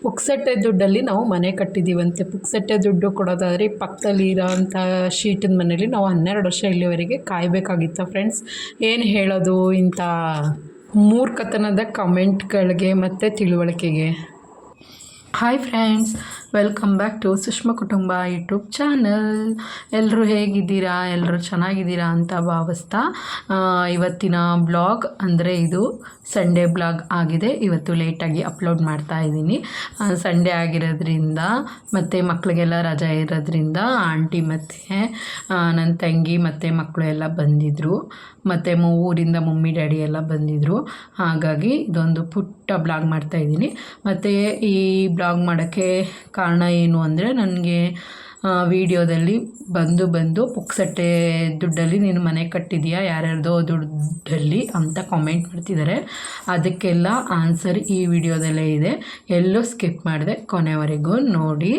ಪುಕ್ಸಟ್ಟೆ ದುಡ್ಡಲ್ಲಿ ನಾವು ಮನೆ ಕಟ್ಟಿದ್ದೀವಂತೆ. ಪುಕ್ಸಟ್ಟೆ ದುಡ್ಡು ಕೊಡೋದಾದರೆ ಪಕ್ಕದಲ್ಲಿ ಇರೋಂಥ ಶೀಟಿನ ಮನೇಲಿ ನಾವು 12 ವರ್ಷ ಇಲ್ಲಿವರೆಗೆ ಕಾಯಬೇಕಾಗಿತ್ತು ಫ್ರೆಂಡ್ಸ್. ಏನು ಹೇಳೋದು ಇಂಥ ಮೂರ್ಖತನದ ಕಮೆಂಟ್ಗಳಿಗೆ ಮತ್ತು ತಿಳುವಳಿಕೆಗೆ. Hi friends, welcome back to Sushma ಕುಟುಂಬ ಯೂಟ್ಯೂಬ್ ಚಾನಲ್. ಎಲ್ಲರೂ ಹೇಗಿದ್ದೀರಾ? ಎಲ್ಲರೂ ಚೆನ್ನಾಗಿದ್ದೀರಾ ಅಂತ ಭಾವಿಸ್ತಾ ಇವತ್ತಿನ ಬ್ಲಾಗ್ ಅಂದರೆ ಇದು ಸಂಡೇ ಬ್ಲಾಗ್ ಆಗಿದೆ. ಇವತ್ತು ಲೇಟಾಗಿ ಅಪ್ಲೋಡ್ ಮಾಡ್ತಾ ಇದ್ದೀನಿ. ಸಂಡೇ ಆಗಿರೋದ್ರಿಂದ ಮತ್ತು ಮಕ್ಕಳಿಗೆಲ್ಲ ರಜೆ ಇರೋದ್ರಿಂದ ಆಂಟಿ ಮತ್ತು ನನ್ನ ತಂಗಿ ಮತ್ತು ಮಕ್ಕಳು ಎಲ್ಲ ಬಂದಿದ್ದರು. ಮತ್ತು ಊರಿಂದ ಮಮ್ಮಿ ಡ್ಯಾಡಿ ಎಲ್ಲ ಬಂದಿದ್ದರು. ಹಾಗಾಗಿ ಇದೊಂದು ಪುಟ್ಟ ಬ್ಲಾಗ್ ಮಾಡ್ತಾಯಿದ್ದೀನಿ. ಮತ್ತು ಈ ಬ್ಲಾಗ್ ಮಾಡೋಕ್ಕೆ ಕಾರಣ ಏನು ಅಂದರೆ, ನನಗೆ ವಿಡಿಯೋದಲ್ಲಿ ಬಂದು ಪುಕ್ಸಟ್ಟೆ ದುಡ್ಡಲ್ಲಿ ನೀನು ಮನೆ ಕಟ್ಟಿದೀಯಾ, ಯಾರ್ಯಾರ್ದೋ ದುಡ್ಡಲ್ಲಿ ಅಂತ ಕಾಮೆಂಟ್ ಮಾಡ್ತಿದ್ದಾರೆ. ಅದಕ್ಕೆಲ್ಲ ಆನ್ಸರ್ ಈ ವಿಡಿಯೋದಲ್ಲೇ ಇದೆ. ಎಲ್ಲೂ ಸ್ಕಿಪ್ ಮಾಡಿದೆ, ಕೊನೆವರೆಗೂ ನೋಡಿ.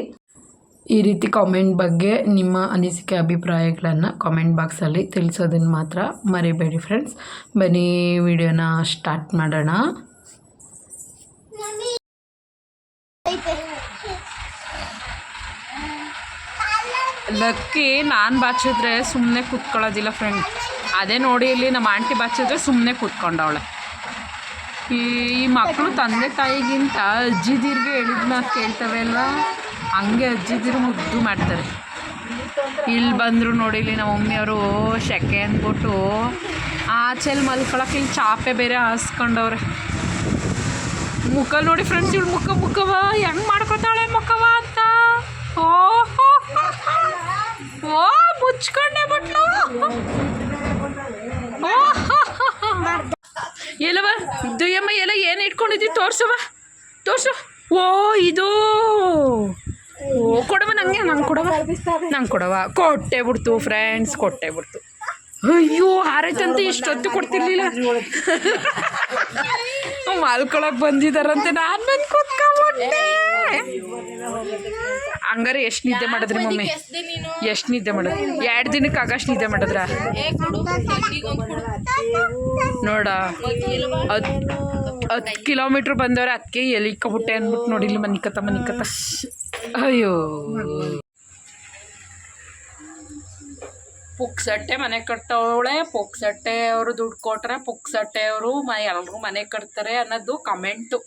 ಈ ರೀತಿ ಕಾಮೆಂಟ್ ಬಗ್ಗೆ ನಿಮ್ಮ ಅನಿಸಿಕೆ ಅಭಿಪ್ರಾಯಗಳನ್ನು ಕಾಮೆಂಟ್ ಬಾಕ್ಸಲ್ಲಿ ತಿಳಿಸೋದನ್ನು ಮಾತ್ರ ಮರಿಬೇಡಿ ಫ್ರೆಂಡ್ಸ್. ಬನ್ನಿ ವಿಡಿಯೋನ ಸ್ಟಾರ್ಟ್ ಮಾಡೋಣ. ಲಕ್ಕಿ ನಾನು ಬಾಚಿದ್ರೆ ಸುಮ್ಮನೆ ಕೂತ್ಕೊಳ್ಳೋದಿಲ್ಲ ಫ್ರೆಂಡ್. ಅದೇ ನೋಡಿ, ಇಲ್ಲಿ ನಮ್ಮ ಆಂಟಿ ಬಾಚಿದ್ರೆ ಸುಮ್ಮನೆ ಕೂತ್ಕೊಂಡವಳೆ. ಈ ಮಕ್ಕಳು ತಂದೆ ತಾಯಿಗಿಂತ ಅಜ್ಜಿದಿರ್ಗೆ ಹೇಳಿದ್ನ ಕೇಳ್ತವೆ ಅಲ್ವಾ, ಹಂಗೆ ಅಜ್ಜಿದಿರು ಮುದ್ದು ಮಾಡ್ತಾರೆ. ಇಲ್ಲಿ ಬಂದರು ನೋಡಿ, ಇಲ್ಲಿ ನಮ್ಮ ಮಮ್ಮಿಯವರು ಸೆಕೆ ಅಂದ್ಬಿಟ್ಟು ಆಚೆಲ್ಲಿ ಮಲ್ಕೊಳಕ್ಕೆ ಇಲ್ಲಿ ಚಾಪೆ ಬೇರೆ ಹಾಸ್ಕೊಂಡವ್ರೆ. ಮುಖ ನೋಡಿ ಫ್ರೆಂಡ್ಸ್, ಇವಳು ಮುಖವ ಹೆಂಗೆ ಮಾಡ್ಕೊತಾಳೆ ಮುಖವ ಅಂತ. ಓ ಮುಚ್ಕೊಂಡೆ ಬಿಟ್ಲು. ಎಲ್ಲವ ದುಯ್ಯಮ್ಮ ಎಲ್ಲ ಏನು ಇಟ್ಕೊಂಡಿದ್ವಿ, ತೋರ್ಸು. ಓ ಇದು ಕೊಡವ, ನಂಗೆ ಕೊಡವ ಕೊಟ್ಟೆ ಬಿಡ್ತು ಫ್ರೆಂಡ್ಸ್, ಕೊಟ್ಟೆ ಬಿಡ್ತು. ಅಯ್ಯೋ ಹಾರೈತಂತ ಇಷ್ಟೊತ್ತು ಕೊಡ್ತಿರ್ಲಿಲ್ಲ. ಮಲ್ಕೊಳಕ್ಕೆ ಬಂದಿದ್ದಾರಂತೆ, ನಾನು ಬಂದು ಕೂತ್ಕೊಂಡ್ಬಿಟ್ಟೆ. ಹಂಗಾರೆ ಎಷ್ಟು ನಿದ್ದೆ ಮಾಡಿದ್ರಿ ಮಮ್ಮಿ? ಎಷ್ಟು ನಿದ್ದೆ ಮಾಡೋದು? 2 ದಿನಕ್ಕೆ ಆಗಷ್ಟು ನಿದ್ದೆ ಮಾಡಿದ್ರ ನೋಡ. 10 ಕಿಲೋಮೀಟ್ರ್ ಬಂದವ್ರೆ, ಅದಕ್ಕೆ ಎಲಿಕಬಿಟ್ಟೆ ಅಂದ್ಬಿಟ್ಟು ನೋಡಿಲ್ಲ. ಮನಿಕತ್ತ ಅಯ್ಯೋ. ಪುಕ್ಸಟ್ಟೆ ಮನೆ ಕಟ್ಟವಳೆ, ಪುಕ್ಸಟ್ಟೆ ಅವರು ದುಡ್ಡು ಕೊಟ್ರೆ ಪುಕ್ಸಟ್ಟೆ ಅವರು ಎಲ್ರಿಗೂ ಮನೆ ಕಟ್ತಾರೆ ಅನ್ನೋದು ಕಮೆಂಟು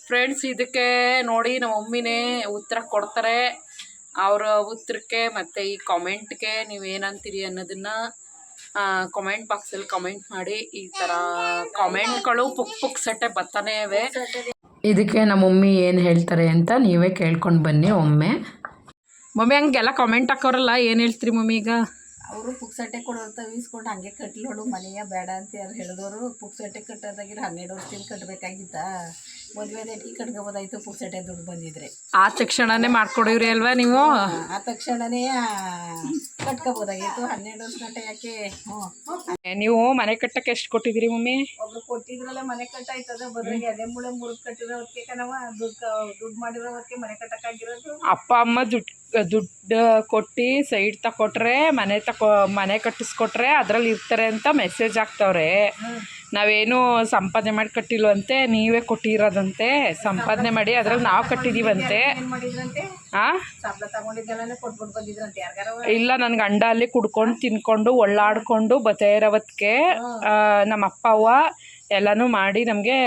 ಫ್ರೆಂಡ್ಸ್. ಇದಕ್ಕೆ ನೋಡಿ ನಮ್ಮ ಮಮ್ಮಿನೇ ಉತ್ತರ ಕೊಡ್ತಾರೆ. ಅವರ ಉತ್ತರಕ್ಕೆ ಮತ್ತು ಈ ಕಾಮೆಂಟ್ಗೆ ನೀವೇನಂತೀರಿ ಅನ್ನೋದನ್ನು ಕಾಮೆಂಟ್ ಬಾಕ್ಸಲ್ಲಿ ಕಮೆಂಟ್ ಮಾಡಿ. ಈ ಥರ ಕಾಮೆಂಟ್ಗಳು ಪುಕ್ಸಟ್ಟೆ ಬರ್ತಾನೇ ಇವೆ. ಇದಕ್ಕೆ ನಮ್ಮ ಮಮ್ಮಿ ಏನು ಹೇಳ್ತಾರೆ ಅಂತ ನೀವೇ ಕೇಳ್ಕೊಂಡು ಬನ್ನಿ ಒಮ್ಮೆ. ಮಮ್ಮಿ ಹಂಗೆಲ್ಲ ಕಾಮೆಂಟ್ ಹಾಕೋರಲ್ಲ, ಏನು ಹೇಳ್ತೀರಿ ಮಮ್ಮಿ? ಈಗ ಅವರು ಪುಕ್ಸಟ್ಟೆ ಕೊಡೋಂತ ಈಸ್ಕೊಂಡು ಹಂಗೆ ಕಟ್ಲೋಡು ಮನೆಯ ಬೇಡ ಅಂತ ಯಾರು ಹೇಳಿದವರು. ಪುಕ್ಸಟ್ಟೆ ಕಟ್ಟೋದಾಗಿರೋ 12 ವರ್ಷದಿಂದ ಕಟ್ಟಬೇಕಾಗಿತ್ತ. ಮದುವೆ ನೆಟ್ಟಿ ಕಟ್ಕೋಬೋದಾಯ್ತು ಪುಕ್ಸಟ್ಟೆ ದುಡ್ಡು ಬಂದಿದ್ರೆ. ಆ ತಕ್ಷಣನೇ ಮಾಡ್ಕೊಡಿವ್ರಿ ಅಲ್ವಾ ನೀವು? ಆ ತಕ್ಷಣನೇ ಕಟ್ಕೋಬೋದಾಗಿತ್ತು. 12 ವರ್ಷ ಗಂಟೆ ಯಾಕೆ? ನೀವು ಮನೆ ಕಟ್ಟಕ್ಕೆ ಎಷ್ಟು ಕೊಟ್ಟಿದ್ದೀರಿ ಮಮ್ಮಿ? ಒಬ್ರು ಕೊಟ್ಟಿದ್ರಲ್ಲ ಮನೆ ಕಟ್ಟಾಯ್ತದ ಬದ್ರಿಗೆ. ಅದೇ ಮೂಳೆ ಮುರುಗ್ ಕಟ್ಟಿರೋ ಹೊತ್ತಿಗೆ ಕಣವ ದುಡ್ಡು ಮಾಡಿರೋ ಹೊತ್ತಿಗೆ ಮನೆ ಕಟ್ಟಕ್ಕಾಗಿರೋದು. ಅಪ್ಪ ಅಮ್ಮ ದುಡ್ಡು ಕೊಟ್ಟು ಸೈಡ್ ತಕೊಟ್ರೆ ಮನೆ ಕಟ್ಟಿಸ್ಕೊಟ್ರೆ ಅದರಲ್ಲಿ ಇರ್ತಾರೆ ಅಂತ ಮೆಸೇಜ್ ಹಾಕ್ತವ್ರೆ. ನಾವೇನು ಸಂಪಾದನೆ ಮಾಡಿ ಕಟ್ಟಿಲ್ವಂತೆ, ನೀವೇ ಕೊಟ್ಟಿರೋದಂತೆ. ಸಂಪಾದನೆ ಮಾಡಿ ಅದ್ರಲ್ಲಿ ನಾವು ಕಟ್ಟಿದೀವಂತೆ. ಇಲ್ಲ, ನನ್ನ ಗಂಡ ಅಲ್ಲಿ ಕುಡ್ಕೊಂಡು ತಿನ್ಕೊಂಡು ಒಳ್ಳಾಡ್ಕೊಂಡು ಬತ್ತಾ ಇರೋವತ್ತಿಗೆ ನಮ್ಮ ಅಪ್ಪ ಅವ್ವ ಎಲ್ಲನೂ ಮಾಡಿ ನಮಗೆ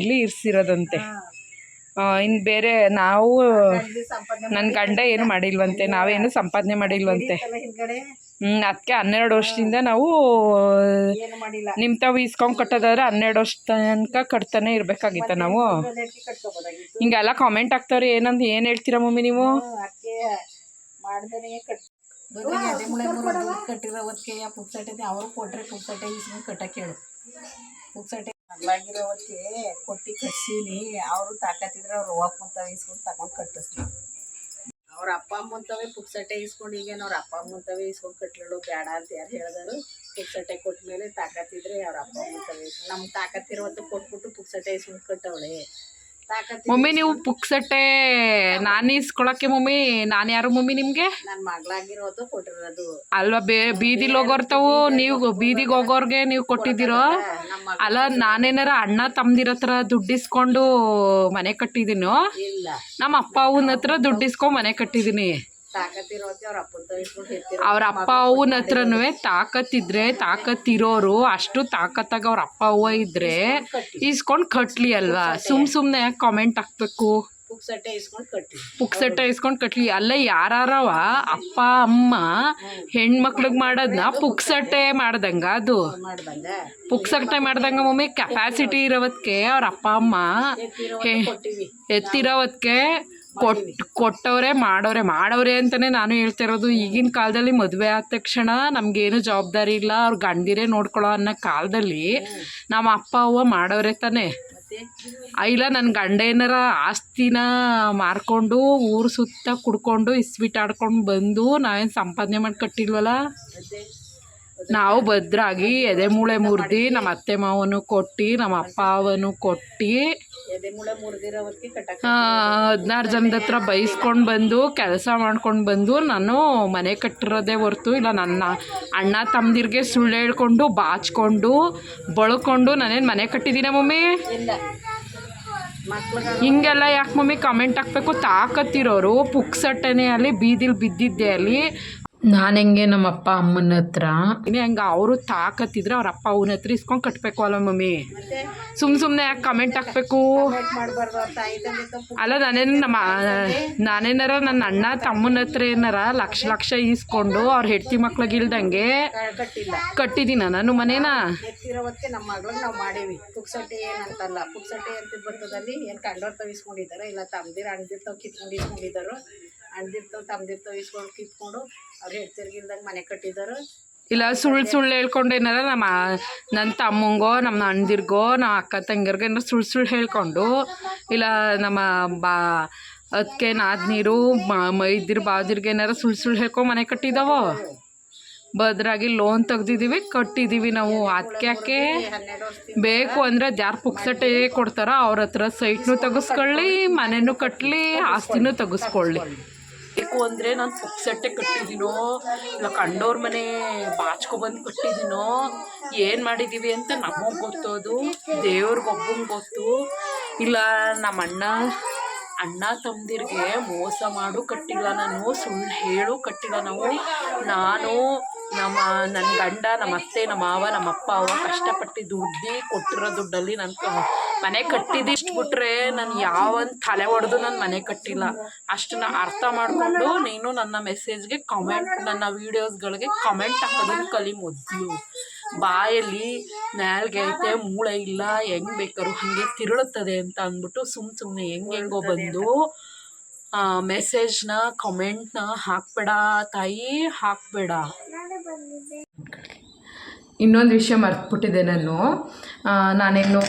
ಇಲ್ಲಿ ಇರಿಸಿರೋದಂತೆ. ಇನ್ನು ಬೇರೆ ನಾವು ನನ್ನ ಗಂಡ ಏನು ಮಾಡಿಲ್ವಂತೆ, ನಾವೇನು ಸಂಪಾದನೆ ಮಾಡಿಲ್ವಂತೆ. ಅದಕ್ಕೆ 12 ವರ್ಷದಿಂದ ನಾವು ನಿಮ್ಮ ತಾವು ಇಸ್ಕೊಂಡು ಕಟ್ಟೋದಾದ್ರೆ 12 ವರ್ಷ ತನಕ ಕಟ್ತಾನೆ ಇರಬೇಕಾಗಿತ್ತ ನಾವು. ಹಿಂಗೆಲ್ಲ ಕಾಮೆಂಟ್ ಹಾಕ್ತವ್ರಿ. ಏನು ಹೇಳ್ತೀರಾ ಮಮ್ಮಿ ನೀವು? ಕಟ್ಟಿರೋ ಹೊತ್ತಿಗೆ ಪುಕ್ಸಟ್ಟೆ ಅವರು ಕೊಟ್ಟರೆ ಪುಕ್ಸಟ್ಟೆ ಇಸ್ಕೊಂಡು ಕಟ್ಟಕ್ಕೆ ಹೇಳು. ಪುಕ್ಸಟ್ಟೆ ಮಗಳಾಗಿರೋ ಹೊತ್ತಿಗೆ ಕೊಟ್ಟು ಕಟ್ಸೀನಿ. ಅವರು ತಾಕತ್ತಿದ್ರೆ ಅವ್ರು ಅವ್ವ ಮುಂತಾವೆ ಇಸ್ಕೊಂಡು ತಗೊಂಡು ಕಟ್ಟಿಸ್ತೀನಿ. ಅವ್ರ ಅಪ್ಪ ಅಮ್ಮಂತವೇ ಪುಕ್ಸಟ್ಟೆ ಇಸ್ಕೊಂಡು ಈಗೇನು ಅವ್ರ ಅಪ್ಪ ಅಮ್ಮಂತವೇ ಇಸ್ಕೊಂಡು ಕಟ್ಲಳು ಬೇಡ ಅಂತ ಯಾರು ಹೇಳಿದರು. ಪುಕ್ಸಟ್ಟೆ ಕೊಟ್ಟ ಮೇಲೆ ತಾಕತ್ತಿದ್ರೆ ಅವ್ರ ಅಪ್ಪ ಅಮ್ಮಂತವೇ ಇಸ್ಕೊಂಡು ನಮ್ಗೆ ತಾಕತ್ತಿರೋವಂಥ ಕೊಟ್ಬಿಟ್ಟು ಪುಕ್ಸಟ್ಟೆ ಇಸ್ಕೊಂಡು ಕಟ್ಟವಳೆ. ಮಮ್ಮಿ ನೀವು ಪುಕ್ಸಟ್ಟೆ ನಾನು ಇಸ್ಕೊಳಕ್ಕೆ ಮಮ್ಮಿ ನಾನು ಯಾರು ಮಮ್ಮಿ ನಿಮಗೆ ನನ್ನ ಮಗಳಾಗಿರೋದು ಕೊಟ್ಟಿರೋದು ಅಲ್ವಾ ಬೀದಿಲಿ ಹೋಗೋರ್ತಾವು ನೀವು ಬೀದಿಗೆ ಹೋಗೋರ್ಗೆ ನೀವು ಕೊಟ್ಟಿದ್ದೀರೋ ಅಲ್ಲ ನಾನೇನಾರ ಅಣ್ಣ ತಮ್ಮದಿರ ಹತ್ರ ದುಡ್ಡಿಸ್ಕೊಂಡು ಮನೆ ಕಟ್ಟಿದ್ದೀನೋ ಇಲ್ಲ ನಮ್ಮ ಅಪ್ಪ ಅವನ ಹತ್ರ ದುಡ್ಡಿಸ್ಕೊಂಡು ಮನೆ ಕಟ್ಟಿದ್ದೀನಿ ತಾಕತ್ತಿರೋದಕ್ಕೆ ಅವ್ರ ಅಪ್ಪನ ಇಸ್ಕೊಂಡು ಅವ್ರ ಅಪ್ಪ ಅವನ ಹತ್ರನೂ ತಾಕತ್ತಿದ್ರೆ ತಾಕತ್ತಿರೋರು ಅಷ್ಟು ತಾಕತ್ತಾಗ ಅವ್ರ ಅಪ್ಪ ಅವ್ವ ಇದ್ರೆ ಇಸ್ಕೊಂಡು ಕಟ್ಲಿ ಅಲ್ವಾ ಸುಮ್ಮನೆ ಯಾಕೆ ಕಾಮೆಂಟ್ ಹಾಕ್ಬೇಕು ಪುಕ್ಸಟ್ಟೆ ಇಸ್ಕೊಂಡು ಕಟ್ಟಿ ಪುಕ್ಸಟ್ಟೆ ಇಸ್ಕೊಂಡು ಕಟ್ಲಿ ಅಲ್ಲೇ ಯಾರವ ಅಪ್ಪ ಅಮ್ಮ ಹೆಣ್ಮಕ್ಳಿಗೆ ಮಾಡೋದನ್ನ ಪುಕ್ಸಟ್ಟೆ ಮಾಡ್ದಂಗ ಅದು ಮಾಡ್ದಂಗ ಪುಕ್ಸಟ್ಟೆ ಮಾಡ್ದಂಗ ಮಮ್ಮಿ ಕೆಪಾಸಿಟಿ ಇರೋದಕ್ಕೆ ಅವ್ರ ಅಪ್ಪ ಅಮ್ಮ ಕೊಟ್ಟಿವಿ ಎತ್ತಿರೋದಕ್ಕೆ ಕೊಟ್ಟವ್ರೆ ಮಾಡೋರೆ ಅಂತಲೇ ನಾನು ಹೇಳ್ತಿರೋದು. ಈಗಿನ ಕಾಲದಲ್ಲಿ ಮದುವೆ ಆದ ತಕ್ಷಣ ನಮಗೇನು ಜವಾಬ್ದಾರಿ ಇಲ್ಲ, ಅವ್ರು ಗಂಡಿರೇ ನೋಡ್ಕೊಳ್ಳೋ ಅನ್ನೋ ಕಾಲದಲ್ಲಿ ನಮ್ಮ ಅಪ್ಪ ಅವ್ವ ಮಾಡೋರೆ ತಾನೇ. ಇಲ್ಲ ನನ್ನ ಗಂಡ ಏನಾರ ಆಸ್ತಿನ ಮಾರ್ಕೊಂಡು ಊರು ಸುತ್ತ ಕುಡ್ಕೊಂಡು ಇಸ್ಬಿಟ್ಟು ಆಡ್ಕೊಂಡು ಬಂದು ನಾವೇನು ಸಂಪಾದನೆ ಮಾಡಿ ಕಟ್ಟಿಲ್ವಲ್ಲ. ನಾವು ಭದ್ರಾಗಿ ಎದೆ ಮೂಳೆ ಮುರಿದು ನಮ್ಮ ಅತ್ತೆ ಮಾವನು ಕೊಟ್ಟು ನಮ್ಮ ಅಪ್ಪ ಅವನು ಕೊಟ್ಟು 16 ಜನದ ಹತ್ರ ಬೈಸ್ಕೊಂಡು ಬಂದು ಕೆಲಸ ಮಾಡ್ಕೊಂಡು ಬಂದು ನಾನು ಮನೆ ಕಟ್ಟಿರೋದೇ ಹೊರ್ತು ಇಲ್ಲ ನನ್ನ ಅಣ್ಣ ತಮ್ಮದಿರಿಗೆ ಸುಳ್ಳು ಹೇಳ್ಕೊಂಡು ಬಾಚ್ಕೊಂಡು ಬಳ್ಕೊಂಡು ನಾನೇನು ಮನೆ ಕಟ್ಟಿದ್ದೀನ ಮಮ್ಮಿ? ಹಿಂಗೆಲ್ಲ ಯಾಕೆ ಮಮ್ಮಿ ಕಮೆಂಟ್ ಹಾಕಬೇಕು? ತಾಕತ್ತಿರೋರು ಪುಕ್ಸಟ್ಟೆನೇ ಅಲ್ಲಿ ಬೀದಿಲಿ ಬಿದ್ದಿದ್ದೆ ಅಲ್ಲಿ. ನಾನು ಹೆಂಗೆ ನಮ್ಮ ಅಪ್ಪ ಅಮ್ಮನ ಹತ್ರ ಹಂಗೆ ಅವರು ತಾಕತ್ತಿದ್ರೆ ಅವ್ರ ಅಪ್ಪ ಅವನ ಹತ್ರ ಇಸ್ಕೊಂಡು ಕಟ್ಟಬೇಕು ಅಲ್ಲ ಮಮ್ಮಿ? ಸುಮ್ಮನೆ ಯಾಕೆ ಕಮೆಂಟ್ ಹಾಕ್ಬೇಕು? ಅಲ್ಲ ನಾನೇನಾರ ನನ್ನ ಅಣ್ಣ ತಮ್ಮನ ಹತ್ರ ಏನಾರ ಲಕ್ಷ ಈಸ್ಕೊಂಡು ಅವ್ರ ಹೆಂಡತಿ ಮಕ್ಳಿಗೆ ಇಲ್ದಂಗೆ ಕಟ್ಟಿದ್ದೀನ ನಾನು ಮನೇನ? ನಮ್ಮ ಮಗಳಿಗೆ ನಾವು ಮಾಡೀವಿ. ಪುಕ್ಸಟ್ಟೆ ಏನಂತಲ್ಲ, ಪುಕ್ಸಟ್ಟೆ ಅಂತ ಬರ್ತದಲ್ಲಿ ಏನು ಕಂಡೋರ್ ತವಿಸ್ಕೊಂಡಿದ್ದಾರೆ, ಇಲ್ಲ ತಮ್ಮದಿರು ಅಣ್ದಿರ್ತಾವ ಕಿತ್ಕೊಂಡು ಇಸ್ಕೊಂಡಿದ್ದಾರೋ, ಅಣ್ದಿರ್ತಾವೆ ತಮ್ಮದಿರ್ತಾವೆ ಇಸ್ಕೊಂಡು ಕಿತ್ಕೊಂಡು ಅವ್ರು ಹೆಡ್ತಿರ್ಗಿಲ್ದಂಗೆ ಮನೆ ಕಟ್ಟಿದ್ದಾರೆ. ಇಲ್ಲ ಸುಳ್ಳು ಹೇಳ್ಕೊಂಡು ಏನಾರ ನನ್ನ ತಮ್ಮಂಗೋ ನಮ್ಮ ಅಣ್ಣದಿರ್ಗೋ ನಮ್ಮ ಅಕ್ಕ ತಂಗಿರ್ಗೋ ಏನಾರ ಸುಳ್ಳು ಹೇಳ್ಕೊಂಡು, ಇಲ್ಲ ನಮ್ಮ ಅದಕ್ಕೆ ನಾದ್ನೀರು ಮೈದಿರು ಬಾದಿರ್ಗೆ ಏನಾರ ಸುಳ್ಳು ಹೇಳ್ಕೊಂಡು ಮನೆ ಕಟ್ಟಿದ್ದಾವೋ? ಭದ್ರಾಗಿ ಲೋನ್ ತೆಗ್ದಿದ್ದೀವಿ, ಕಟ್ಟಿದ್ದೀವಿ ನಾವು. ಅದಕ್ಕೆ ಯಾಕೆ ಬೇಕು ಅಂದರೆ ಯಾರು ಪುಕ್ಸಟ್ಟೆ ಕೊಡ್ತಾರೋ ಅವ್ರ ಹತ್ರ ಸೈಟ್ನೂ ತೆಗೆಸ್ಕೊಳ್ಳಿ, ಮನೆಯೂ ಕಟ್ಟಲಿ, ಆಸ್ತಿನೂ ತೆಗೆಸ್ಕೊಳ್ಳಿ. ಬೇಕು ಅಂದರೆ ನಾನು ಪುಕ್ಸಟ್ಟೆ ಕಟ್ಟಿದ್ದೀನೋ ಇಲ್ಲ ಕಂಡೋರ್ ಮನೆ ಬಾಚ್ಕೊಬಂದು ಕಟ್ಟಿದ್ದೀನೋ ಏನು ಮಾಡಿದ್ದೀವಿ ಅಂತ ನಮಗೆ ಗೊತ್ತು, ಅದು ದೇವ್ರಿಗೊಬ್ಬಂಗೆ ಗೊತ್ತು. ಇಲ್ಲ ನಮ್ಮ ಅಣ್ಣ ತಮ್ಮದಿರಿಗೆ ಮೋಸ ಮಾಡು ಕಟ್ಟಿಲ್ಲ ನಾನು, ಸುಳ್ಳು ಹೇಳು ಕಟ್ಟಿಲ್ಲ ನಾವು. ನನ್ನ ಗಂಡ, ನಮ್ಮ ಅತ್ತೆ, ನಮ್ಮ ಮಾವ, ನಮ್ಮ ಅಪ್ಪ ಅವ್ವ ಕಷ್ಟಪಟ್ಟು ದುಡ್ದು ಕೊಟ್ಟಿರೋ ದುಡ್ಡಲ್ಲಿ ನಾನು ಮನೆ ಕಟ್ಟಿದ್ದು. ಇಷ್ಟು ಬಿಟ್ರೆ ನಾನು ಯಾವಂತ ತಲೆ ಹೊಡೆದು ನಾನು ಮನೆ ಕಟ್ಟಿಲ್ಲ. ಅಷ್ಟನ್ನ ಅರ್ಥ ಮಾಡಿಕೊಂಡು ನೀನು ನನ್ನ ಮೆಸೇಜ್ಗೆ ನನ್ನ ವೀಡಿಯೋಸ್ಗಳಿಗೆ ಕಮೆಂಟ್ ಹಾಕೋದನ್ನು ಕಲಿ. ಮೊದಲು ಬಾಯಲ್ಲಿ ನಾಲ್ಗೆ ಐತೆ ಮೂಳೆ ಇಲ್ಲ, ಹೆಂಗೆ ಬೇಕಾದ್ರು ಹಾಗೆ ತಿರುಳುತ್ತದೆ ಅಂತ ಅಂದ್ಬಿಟ್ಟು ಸುಮ್ಮನೆ ಹೆಂಗೋ ಬಂದು ಮೆಸೇಜ್ನ ಕಮೆಂಟ್ನ ಹಾಕಬೇಡ ತಾಯಿ, ಹಾಕಬೇಡ. ಇನ್ನೊಂದು ವಿಷಯ ಮರ್ತ್ಬಿಟ್ಟಿದ್ದೆ ನಾನೇನು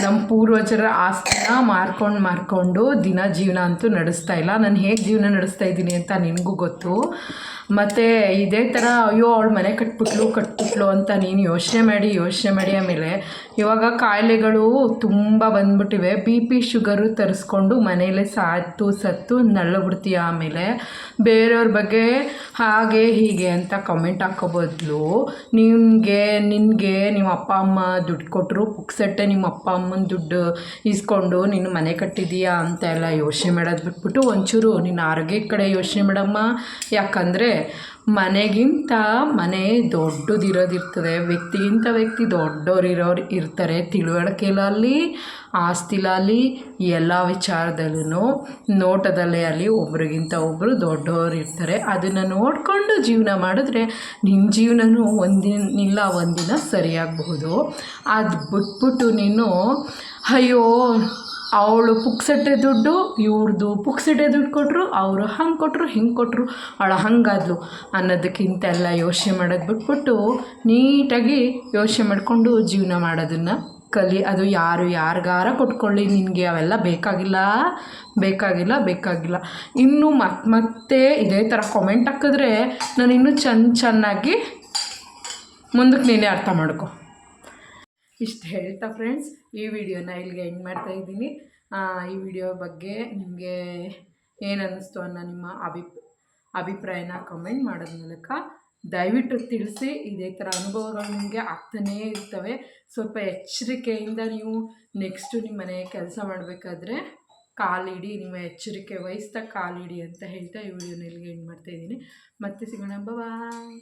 ನಮ್ಮ ಪೂರ್ವಜರ ಆಸ್ತಿನ ಮಾರ್ಕೊಂಡು ದಿನ ಜೀವನ ಅಂತೂ ನಡೆಸ್ತಾ ಇಲ್ಲ. ನಾನು ಹೇಗೆ ಜೀವನ ನಡೆಸ್ತಾ ಇದ್ದೀನಿ ಅಂತ ನಿನಗೂ ಗೊತ್ತು. ಮತ್ತು ಇದೇ ಥರ ಅಯ್ಯೋ ಅವಳು ಮನೆ ಕಟ್ಬಿಟ್ಲು ಅಂತ ನೀನು ಯೋಚನೆ ಮಾಡಿ ಆಮೇಲೆ ಇವಾಗ ಕಾಯಿಲೆಗಳು ತುಂಬ ಬಂದ್ಬಿಟ್ಟಿವೆ. BP ಶುಗರು ತರಿಸ್ಕೊಂಡು ಮನೇಲೆ ಸತ್ತು ನಳ್ಳಬಿಡ್ತೀಯ. ಆಮೇಲೆ ಬೇರೆಯವ್ರ ಬಗ್ಗೆ ಹಾಗೆ ಹೀಗೆ ಅಂತ ಕಮೆಂಟ್ ಹಾಕೋ ಬದಲು ನಿನಗೆ ನಿಮ್ಮ ಅಪ್ಪ ಅಮ್ಮ ದುಡ್ಡು ಕೊಟ್ಟರು, ಪುಕ್ಸಟ್ಟೆ ನಿಮ್ಮ ಅಪ್ಪ ಅಮ್ಮನ ದುಡ್ಡು ಇಸ್ಕೊಂಡು ನೀನು ಮನೆ ಕಟ್ಟಿದೀಯಾ ಅಂತ ಎಲ್ಲ ಯೋಚನೆ ಮಾಡೋದು ಬಿಟ್ಬಿಟ್ಟು ಒಂಚೂರು ನಿನ್ನ ಆರೋಗ್ಯದ ಕಡೆ ಯೋಚನೆ ಮಾಡಮ್ಮ. ಯಾಕಂದರೆ ಮನೆಗಿಂತ ಮನೆ ದೊಡ್ಡದಿರೋದಿರ್ತದೆ, ವ್ಯಕ್ತಿಗಿಂತ ವ್ಯಕ್ತಿ ದೊಡ್ಡವ್ರು ಇರ್ತಾರೆ. ತಿಳುವಳಿಕೆಯಲ್ಲಿ, ಆಸ್ತಿಲಲ್ಲಿ, ಎಲ್ಲ ವಿಚಾರದಲ್ಲೂ, ನೋಟದಲ್ಲೇ ಅಲ್ಲಿ ಒಬ್ರಿಗಿಂತ ಒಬ್ಬರು ದೊಡ್ಡವರು ಇರ್ತಾರೆ. ಅದನ್ನು ನೋಡಿಕೊಂಡು ಜೀವನ ಮಾಡಿದ್ರೆ ನಿನ್ನ ಜೀವನವೂ ಒಂದಿನ ಸರಿಯಾಗಬಹುದು. ಅದು ಬಿಟ್ಬಿಟ್ಟು ನೀನು ಅಯ್ಯೋ ಅವಳು ಪುಕ್ಸಟ್ಟೆ ದುಡ್ಡು, ಇವ್ರದ್ದು ಪುಕ್ಸಟ್ಟೆ ದುಡ್ಡು ಕೊಟ್ಟರು, ಅವರು ಹಂಗೆ ಕೊಟ್ಟರು ಹಿಂಗೆ ಕೊಟ್ಟರು, ಅವಳು ಹಂಗಾದ್ಲು ಅನ್ನೋದಕ್ಕಿಂತ ಎಲ್ಲ ಯೋಚನೆ ಮಾಡೋದು ಬಿಟ್ಬಿಟ್ಟು ನೀಟಾಗಿ ಯೋಚನೆ ಮಾಡಿಕೊಂಡು ಜೀವನ ಮಾಡೋದನ್ನು ಕಲಿ. ಅದು ಯಾರಿಗಾರ ಕೊಟ್ಕೊಳ್ಳಿ, ನಿನಗೆ ಅವೆಲ್ಲ ಬೇಕಾಗಿಲ್ಲ. ಇನ್ನೂ ಮತ್ತೆ ಇದೇ ಥರ ಕಾಮೆಂಟ್ ಹಾಕಿದ್ರೆ ನಾನು ಇನ್ನೂ ಚೆನ್ನಾಗಿ ಮುಂದಕ್ಕೆ ನೀನೇ ಅರ್ಥ ಮಾಡ್ಕೊ. ಇಷ್ಟು ಹೇಳ್ತಾ ಫ್ರೆಂಡ್ಸ್ ಈ ವಿಡಿಯೋನ ಇಲ್ಲಿಗೆ ಎಂಡ್ ಮಾಡ್ತಾಯಿದ್ದೀನಿ. ಈ ವಿಡಿಯೋ ಬಗ್ಗೆ ನಿಮಗೆ ಏನು ಅನ್ನಿಸ್ತು ಅನ್ನೋ ನಿಮ್ಮ ಅಭಿಪ್ರಾಯನ ಕಮೆಂಟ್ ಮಾಡೋದ್ರ ಮೂಲಕ ದಯವಿಟ್ಟು ತಿಳಿಸಿ. ಇದೇ ಥರ ಅನುಭವಗಳು ನಿಮಗೆ ಆಗ್ತಾನೇ ಇರ್ತವೆ. ಸ್ವಲ್ಪ ಎಚ್ಚರಿಕೆಯಿಂದ ನೀವು ನೆಕ್ಸ್ಟು ನಿಮ್ಮ ಮನೆ ಕೆಲಸ ಮಾಡಬೇಕಾದ್ರೆ ಕಾಲಿಡಿ, ನಿಮ್ಮ ಎಚ್ಚರಿಕೆ ವಹಿಸ್ತಾ ಕಾಲಿಡಿ ಅಂತ ಹೇಳ್ತಾ ಈ ವಿಡಿಯೋನ ಇಲ್ಲಿಗೆ ಎಂಡ್ ಮಾಡ್ತಾಯಿದ್ದೀನಿ. ಮತ್ತೆ ಸಿಗೋಣ, ಬಾಯ್.